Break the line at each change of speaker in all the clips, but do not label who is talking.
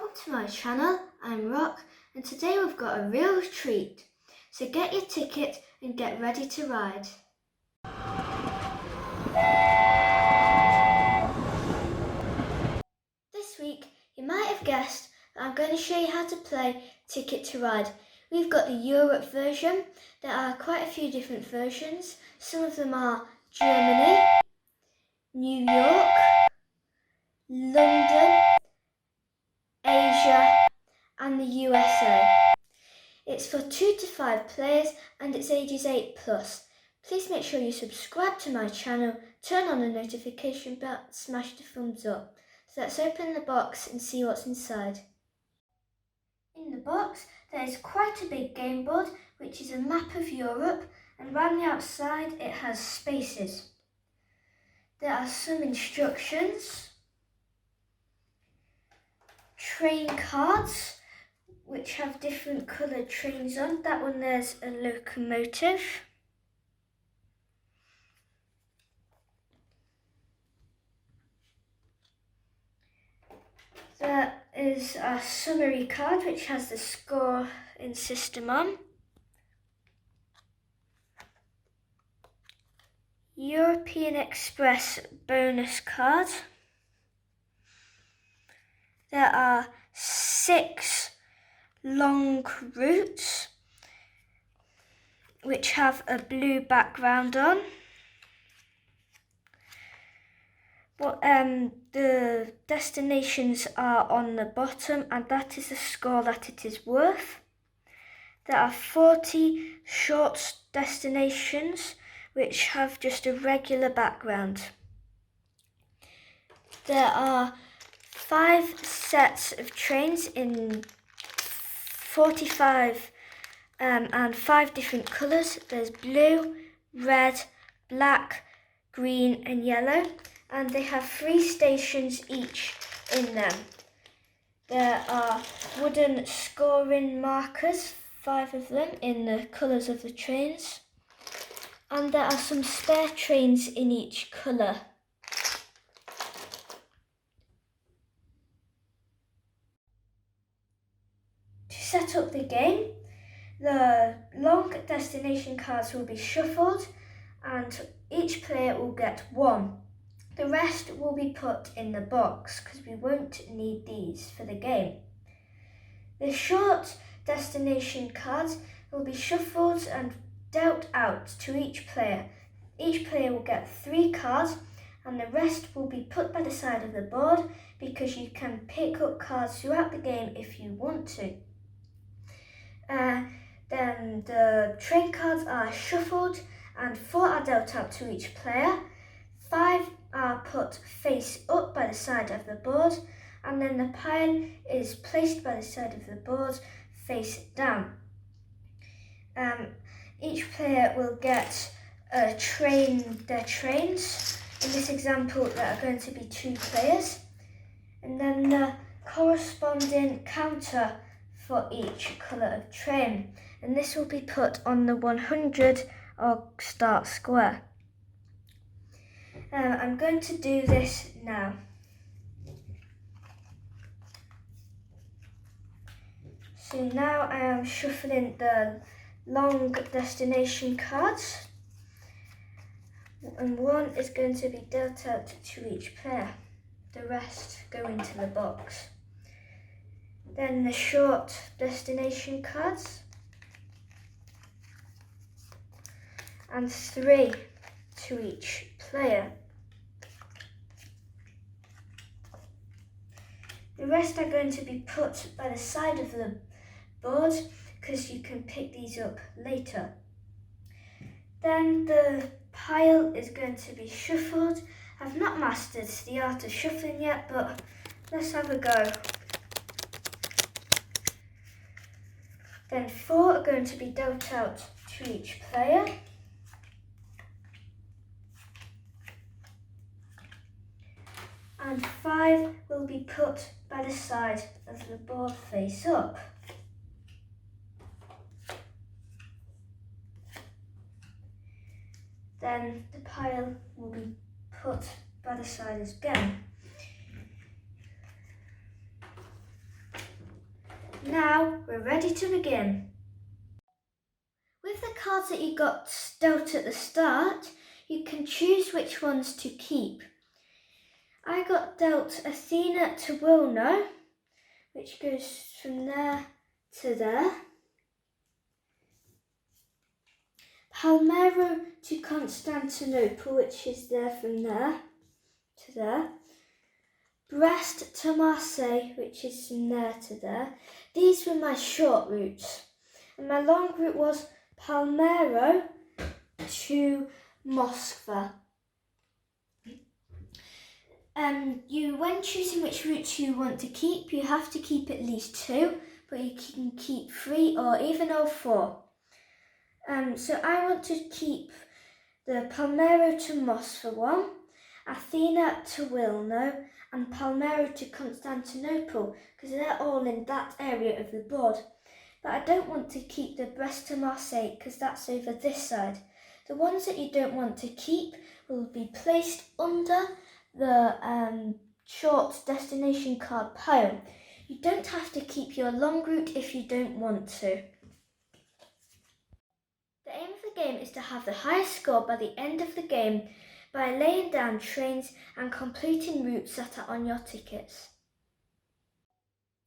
Welcome to my channel, I'm Rock, and today we've got a real treat. So get your ticket and get ready to ride. This week, you might have guessed that I'm going to show you how to play Ticket to Ride. We've got the Europe version. There are quite a few different versions. Some of them are Germany, New York, London, Asia, and the USA. It's for 2 to 5 players and it's ages 8 plus. Please make sure you subscribe to my channel, turn on the notification bell, smash the thumbs up. So let's open the box and see what's inside. In the box there is quite a big game board which is a map of Europe, and around the outside it has spaces. There are some instructions, train cards which have different coloured trains on. That one there's a locomotive. There is a summary card which has the score in system on. European Express bonus card. There are 6 long routes which have a blue background on. The destinations are on the bottom and that is the score that it is worth. There are 40 short destinations which have just a regular background. There are 5 sets of trains in 45 and 5 different colours. There's blue, red, black, green and yellow, and they have 3 stations each in them. There are wooden scoring markers, 5 of them in the colours of the trains, and there are some spare trains in each colour. To set up the game, the long destination cards will be shuffled and each player will get 1. The rest will be put in the box because we won't need these for the game. The short destination cards will be shuffled and dealt out to each player. Each player will get 3 cards and the rest will be put by the side of the board because you can pick up cards throughout the game if you want to. Then the train cards are shuffled and 4 are dealt out to each player. 5 are put face up by the side of the board, and then the pile is placed by the side of the board face down. Each player will get their trains. In this example there are going to be 2 players, and then the corresponding counter for each colour of train, and this will be put on the 100 or start square. I'm going to do this now. So now I am shuffling the long destination cards, and 1 is going to be dealt out to each player. The rest go into the box. Then the short destination cards, and 3 to each player. The rest are going to be put by the side of the board because you can pick these up later. Then the pile is going to be shuffled. I've not mastered the art of shuffling yet, but let's have a go. Then 4 are going to be dealt out to each player. And 5 will be put by the side of the board face up. Then the pile will be put by the side again. Now we're ready to begin. With the cards that you got dealt at the start, you can choose which ones to keep. I got dealt Athena to Wilno, which goes from there to there. Palmero to Constantinople, which is there from there to there. Brest to Marseille, which is from there to there. These were my short routes. And my long route was Palmero to Moscow. When choosing which routes you want to keep, you have to keep at least 2, but you can keep 3 or even all 4. So I want to keep the Palmero to Moscow one, Athena to Wilno, and Palmero to Constantinople, because they're all in that area of the board. But I don't want to keep the Brest to Marseille, because that's over this side. The ones that you don't want to keep will be placed under the short destination card pile. You don't have to keep your long route if you don't want to. The aim of the game is to have the highest score by the end of the game by laying down trains and completing routes that are on your tickets.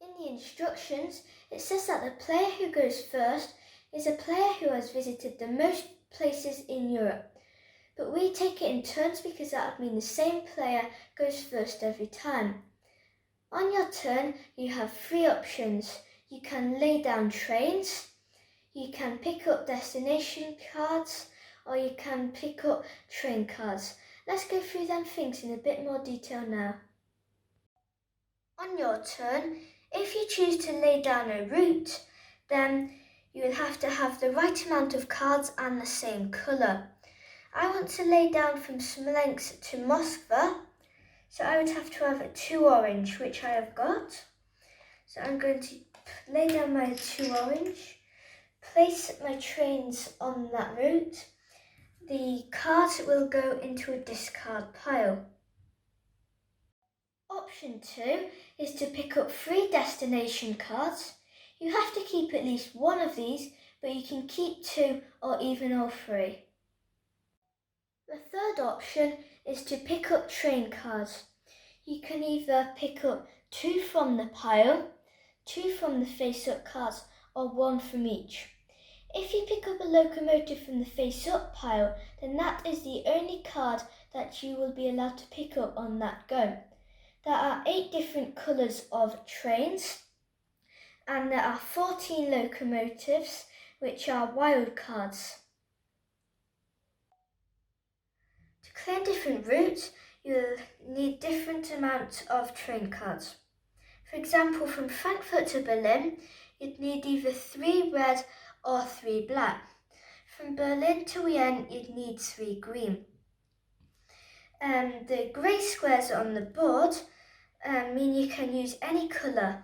In the instructions, it says that the player who goes first is a player who has visited the most places in Europe. But we take it in turns because that would mean the same player goes first every time. On your turn, you have 3 options. You can lay down trains, you can pick up destination cards, or you can pick up train cards. Let's go through them things in a bit more detail now. On your turn, if you choose to lay down a route, then you will have to have the right amount of cards and the same colour. I want to lay down from Smolensk to Moscow, so I would have to have 2 orange, which I have got. So I'm going to lay down my 2 orange, place my trains on that route. The cards will go into a discard pile. Option 2 is to pick up 3 destination cards. You have to keep at least 1 of these, but you can keep 2 or even all 3. The third option is to pick up train cards. You can either pick up 2 from the pile, 2 from the face-up cards, or 1 from each. If you pick up a locomotive from the face-up pile, then that is the only card that you will be allowed to pick up on that go. There are 8 different colours of trains, and there are 14 locomotives, which are wild cards. To claim different routes, you'll need different amounts of train cards. For example, from Frankfurt to Berlin, you'd need either 3 red or 3 black. From Berlin to Vienna, you'd need 3 green. The grey squares on the board mean you can use any colour.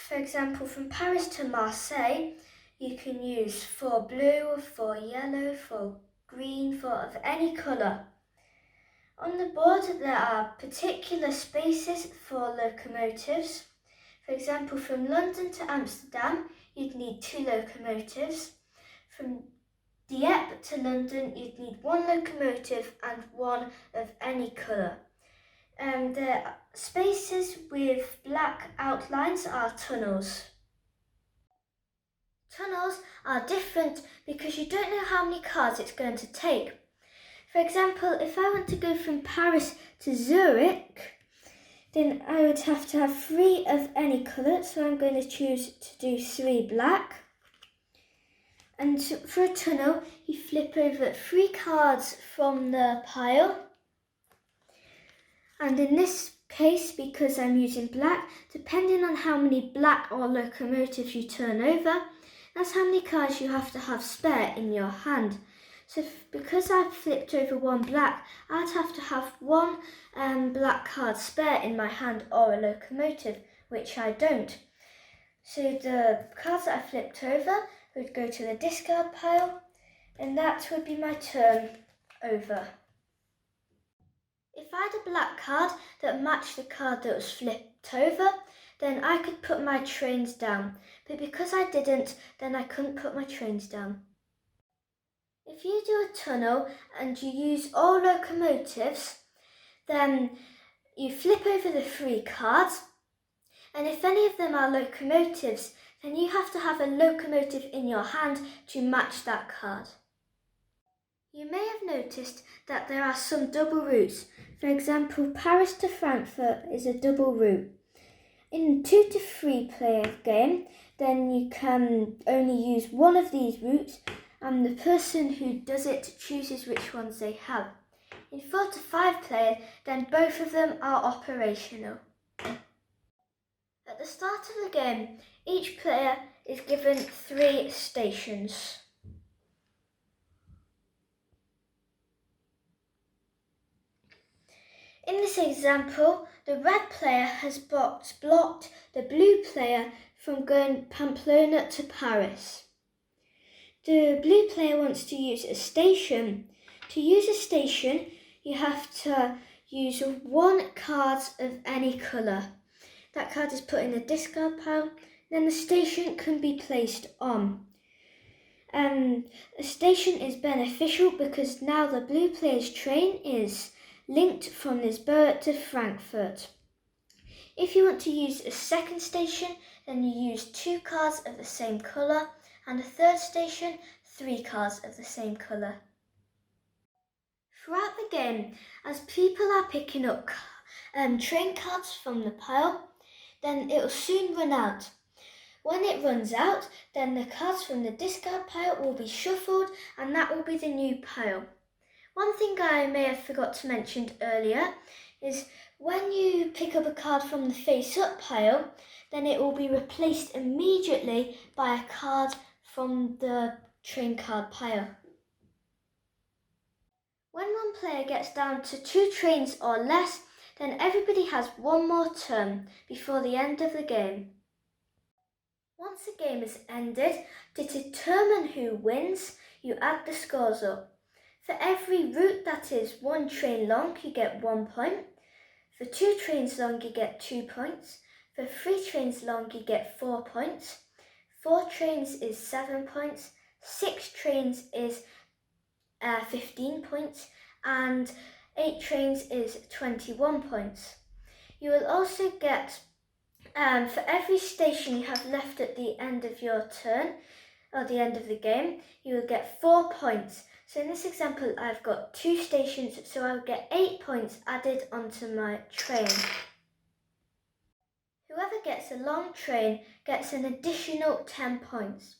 For example, from Paris to Marseille, you can use 4 blue, 4 yellow, 4 green, 4 of any colour. On the board, there are particular spaces for locomotives. For example, from London to Amsterdam, you'd need 2 locomotives. From Dieppe to London, you'd need 1 locomotive and 1 of any colour. The spaces with black outlines are tunnels. Tunnels are different because you don't know how many cards it's going to take. For example, if I want to go from Paris to Zurich, then I would have to have 3 of any colour, so I'm going to choose to do 3 black. And for a tunnel, you flip over 3 cards from the pile. And in this case, because I'm using black, depending on how many black or locomotives you turn over, that's how many cards you have to have spare in your hand. So because I've flipped over 1 black, I'd have to have 1 black card spare in my hand or a locomotive, which I don't. So the cards that I flipped over would go to the discard pile, and that would be my turn over. If I had a black card that matched the card that was flipped over, then I could put my trains down. But because I didn't, then I couldn't put my trains down. If you do a tunnel and you use all locomotives, then you flip over the 3 cards, and if any of them are locomotives, then you have to have a locomotive in your hand to match that card. You may have noticed that there are some double routes. For example, Paris to Frankfurt is a double route. In a 2 to 3 player game, then you can only use one of these routes, and the person who does it chooses which ones they have. In 4 to 5 players, then both of them are operational. At the start of the game, each player is given 3 stations. In this example, the red player has blocked the blue player from going Pamplona to Paris. The blue player wants to use a station. To use a station, you have to use 1 card of any colour. That card is put in the discard pile, then the station can be placed on. A station is beneficial because now the blue player's train is linked from Lisbon to Frankfurt. If you want to use a second station, then you use 2 cards of the same colour, and a third station, 3 cards of the same colour. Throughout the game, as people are picking up train cards from the pile, then it will soon run out. When it runs out, then the cards from the discard pile will be shuffled, and that will be the new pile. One thing I may have forgot to mention earlier is when you pick up a card from the face-up pile, then it will be replaced immediately by a card from the train card pile. When one player gets down to 2 trains or less, then everybody has 1 more turn before the end of the game. Once the game is ended, to determine who wins, you add the scores up. For every route that is 1 train long, you get 1 point. For 2 trains long, you get 2 points. For 3 trains long, you get 4 points. 4 trains is 7 points. 6 trains is 15 points. And 8 trains is 21 points. You will also get, for every station you have left at the end of your turn, or the end of the game, you will get 4 points. So in this example, I've got 2 stations, so I'll get 8 points added onto my train. Whoever gets a long train gets an additional 10 points.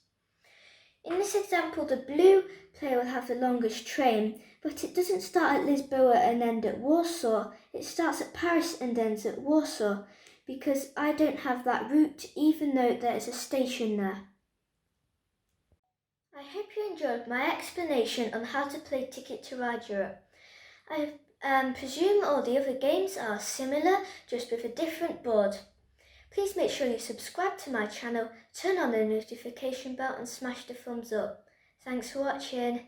In this example, the blue player will have the longest train, but it doesn't start at Lisboa and end at Warsaw. It starts at Paris and ends at Warsaw, because I don't have that route, even though there is a station there. I hope you enjoyed my explanation on how to play Ticket to Ride Europe. I presume all the other games are similar, just with a different board. Please make sure you subscribe to my channel, turn on the notification bell and smash the thumbs up. Thanks for watching.